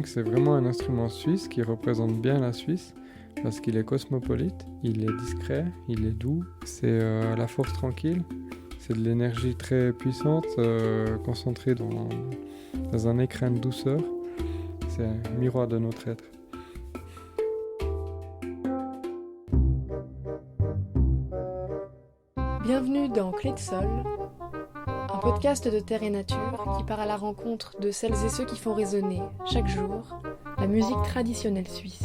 hang, c'est vraiment un instrument suisse qui représente bien la Suisse parce qu'il est cosmopolite, il est discret, il est doux, c'est la force tranquille, c'est de l'énergie très puissante concentrée dans un écrin de douceur. C'est un miroir de notre être. Bienvenue dans Clé de Sol, un podcast de terre et nature qui part à la rencontre de celles et ceux qui font résonner, chaque jour, la musique traditionnelle suisse.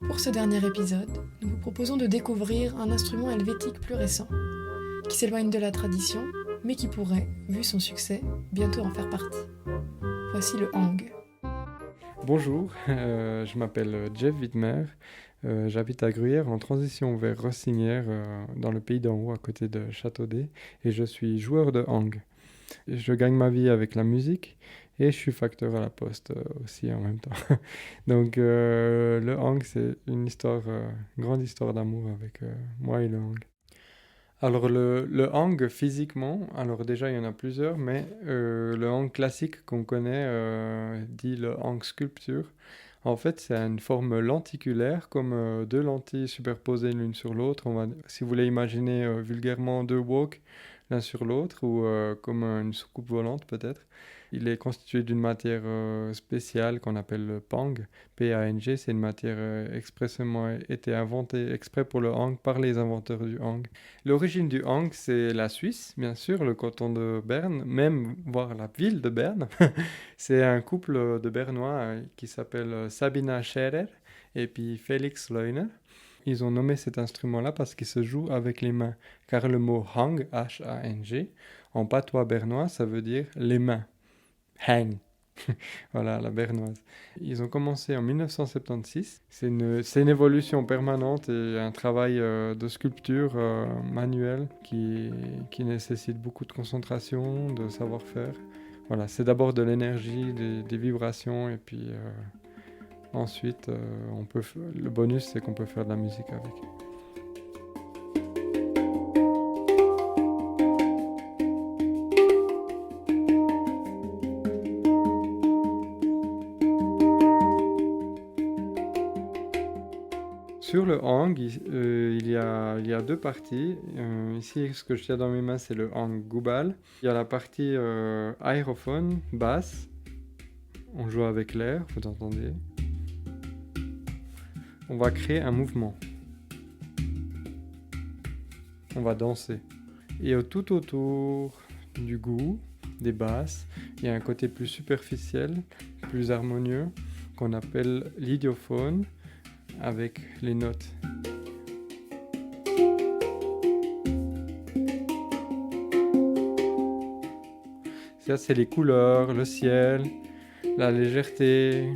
Pour ce dernier épisode, nous vous proposons de découvrir un instrument helvétique plus récent, qui s'éloigne de la tradition, mais qui pourrait, vu son succès, bientôt en faire partie. Voici le hang. Bonjour, je m'appelle Jeff Widmer, j'habite à Gruyère en transition vers Rossinière dans le pays d'en haut à côté de Châteaudet et je suis joueur de hang. Je gagne ma vie avec la musique et je suis facteur à la poste aussi en même temps. Donc le hang c'est une grande histoire d'amour avec moi et le hang. Alors le hang physiquement, alors déjà il y en a plusieurs, mais le hang classique qu'on connaît dit le hang sculpture. En fait c'est une forme lenticulaire comme deux lentilles superposées l'une sur l'autre. Si vous voulez imaginer vulgairement deux woks l'un sur l'autre ou comme une soucoupe volante peut-être. Il est constitué d'une matière spéciale qu'on appelle le pang, P-A-N-G. C'est une matière expressément été inventée exprès pour le hang par les inventeurs du hang. L'origine du hang, c'est la Suisse, bien sûr, le canton de Berne, même voire la ville de Berne. C'est un couple de Bernois qui s'appelle Sabina Scherer et puis Felix Leuner. Ils ont nommé cet instrument-là parce qu'il se joue avec les mains, car le mot hang, H-A-N-G, en patois bernois, ça veut dire les mains. Hang. Voilà, la bernoise. Ils ont commencé en 1976. C'est une évolution permanente et un travail de sculpture manuel qui nécessite beaucoup de concentration, de savoir-faire. Voilà, c'est d'abord de l'énergie, des vibrations et puis ensuite le bonus c'est qu'on peut faire de la musique avec. Sur le hang, il y a deux parties. Ici, ce que je tiens dans mes mains, c'est le hang goubal. Il y a la partie aérophone, basse. On joue avec l'air, vous entendez. On va créer un mouvement. On va danser. Et tout autour du goût, des basses, il y a un côté plus superficiel, plus harmonieux, qu'on appelle l'idiophone, avec les notes. Ça, c'est les couleurs, le ciel, la légèreté.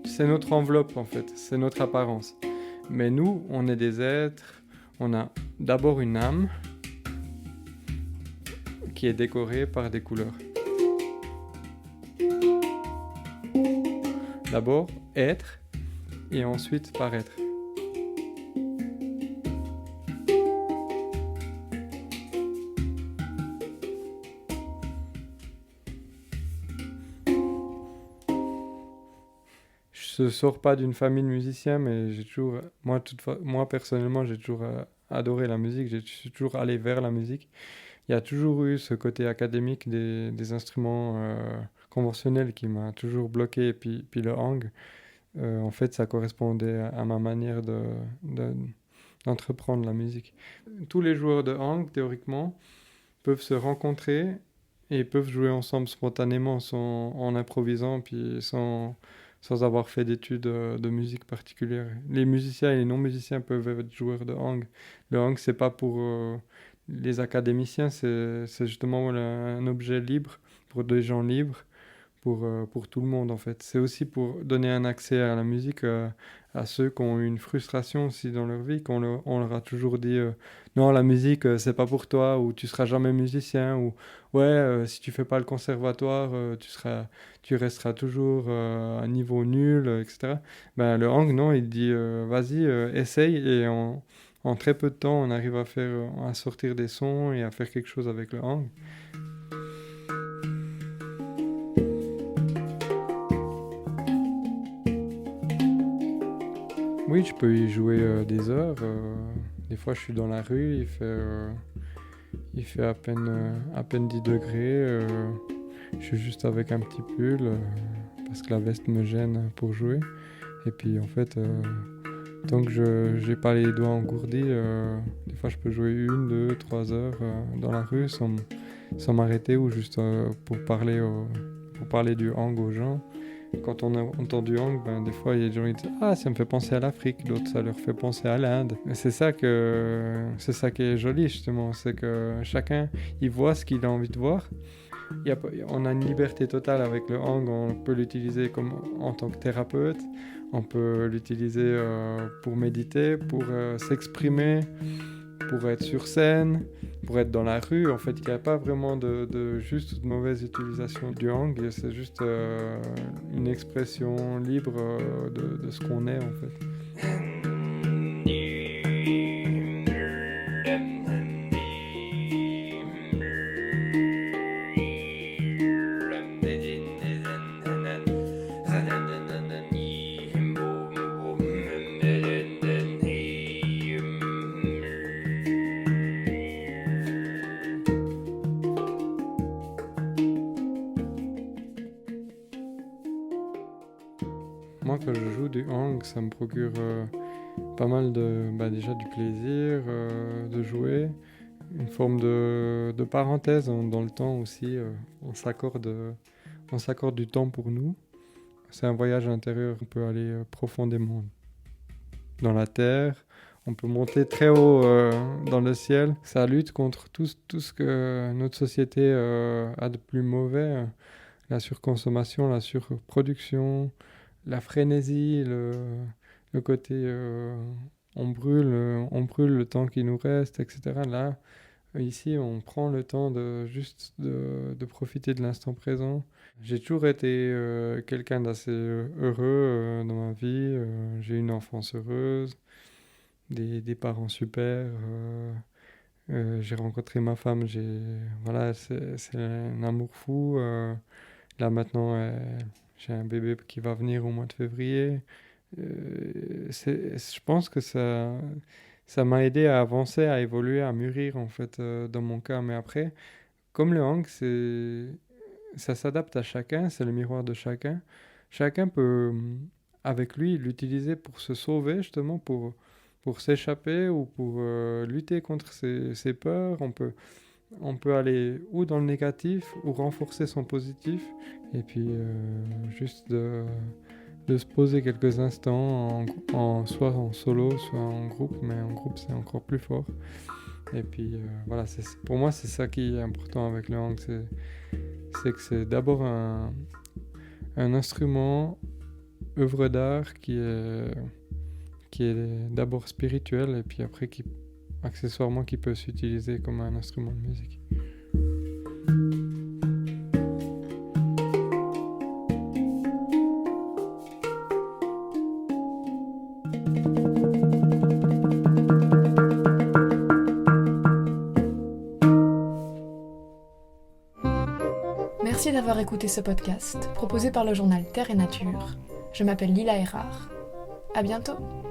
C'est notre enveloppe en fait, c'est notre apparence. Mais nous, on est des êtres, on a d'abord une âme qui est décorée par des couleurs. D'abord, être. Et ensuite paraître. Je ne sors pas d'une famille de musiciens, mais moi personnellement, j'ai toujours adoré la musique, je suis toujours allé vers la musique. Il y a toujours eu ce côté académique des instruments conventionnels qui m'a toujours bloqué, et puis le hang. En fait, ça correspondait à ma manière d'entreprendre la musique. Tous les joueurs de hang, théoriquement, peuvent se rencontrer et peuvent jouer ensemble spontanément en improvisant, puis sans avoir fait d'études de musique particulière. Les musiciens et les non-musiciens peuvent être joueurs de hang. Le hang, c'est pas pour les académiciens, c'est justement un objet libre, pour des gens libres. Pour tout le monde en fait. C'est aussi pour donner un accès à la musique à ceux qui ont eu une frustration aussi dans leur vie, on leur a toujours dit non la musique c'est pas pour toi, ou tu seras jamais musicien, ou ouais si tu fais pas le conservatoire tu resteras toujours à un niveau nul, etc. Ben, le hang non, il dit vas-y essaye, et en très peu de temps on arrive à sortir des sons et à faire quelque chose avec le hang. oui, je peux y jouer des heures. Des fois, je suis dans la rue, il fait à peine 10 degrés. Je suis juste avec un petit pull parce que la veste me gêne pour jouer. Et puis en fait, tant que je n'ai pas les doigts engourdis, des fois je peux jouer 1, 2, 3 heures dans la rue sans m'arrêter ou juste pour parler du hang aux gens. Quand on entend du hang, des fois il y a des gens qui disent « Ah, ça me fait penser à l'Afrique », d'autres ça leur fait penser à l'Inde. Et c'est ça qui est joli justement, c'est que chacun il voit ce qu'il a envie de voir. On a une liberté totale avec le hang, on peut l'utiliser comme en tant que thérapeute, on peut l'utiliser pour méditer, pour s'exprimer, pour être sur scène, pour être dans la rue. En fait, il n'y a pas vraiment de juste ou de mauvaise utilisation du hang, c'est juste une expression libre de ce qu'on est en fait. Moi, quand je joue du hang, ça me procure pas mal déjà du plaisir de jouer, une forme de parenthèse dans le temps aussi. On s'accorde du temps pour nous. C'est un voyage intérieur, on peut aller profondément dans la terre, on peut monter très haut dans le ciel. Ça lutte contre tout ce que notre société a de plus mauvais, la surconsommation, la surproduction, la frénésie, le côté on brûle le temps qui nous reste, etc. Là, ici, on prend le temps de profiter de l'instant présent. J'ai toujours été quelqu'un d'assez heureux dans ma vie. J'ai eu une enfance heureuse, des parents super. J'ai rencontré ma femme. Voilà, c'est un amour fou. Là maintenant, j'ai un bébé qui va venir au mois de février. Je pense que ça m'a aidé à avancer, à évoluer, à mûrir en fait dans mon cas. Mais après, comme le hang, ça s'adapte à chacun, c'est le miroir de chacun. Chacun peut, avec lui, l'utiliser pour se sauver justement, pour s'échapper ou pour lutter contre ses peurs. On peut aller ou dans le négatif ou renforcer son positif. Et puis juste de se poser quelques instants, soit en solo, soit en groupe, mais en groupe c'est encore plus fort. Et puis voilà, pour moi c'est ça qui est important avec le hang, c'est que c'est d'abord un instrument, œuvre d'art qui est d'abord spirituel et puis après accessoirement qui peut s'utiliser comme un instrument de musique. Merci d'avoir écouté ce podcast, proposé par le journal Terre et Nature. Je m'appelle Lila Erard. À bientôt!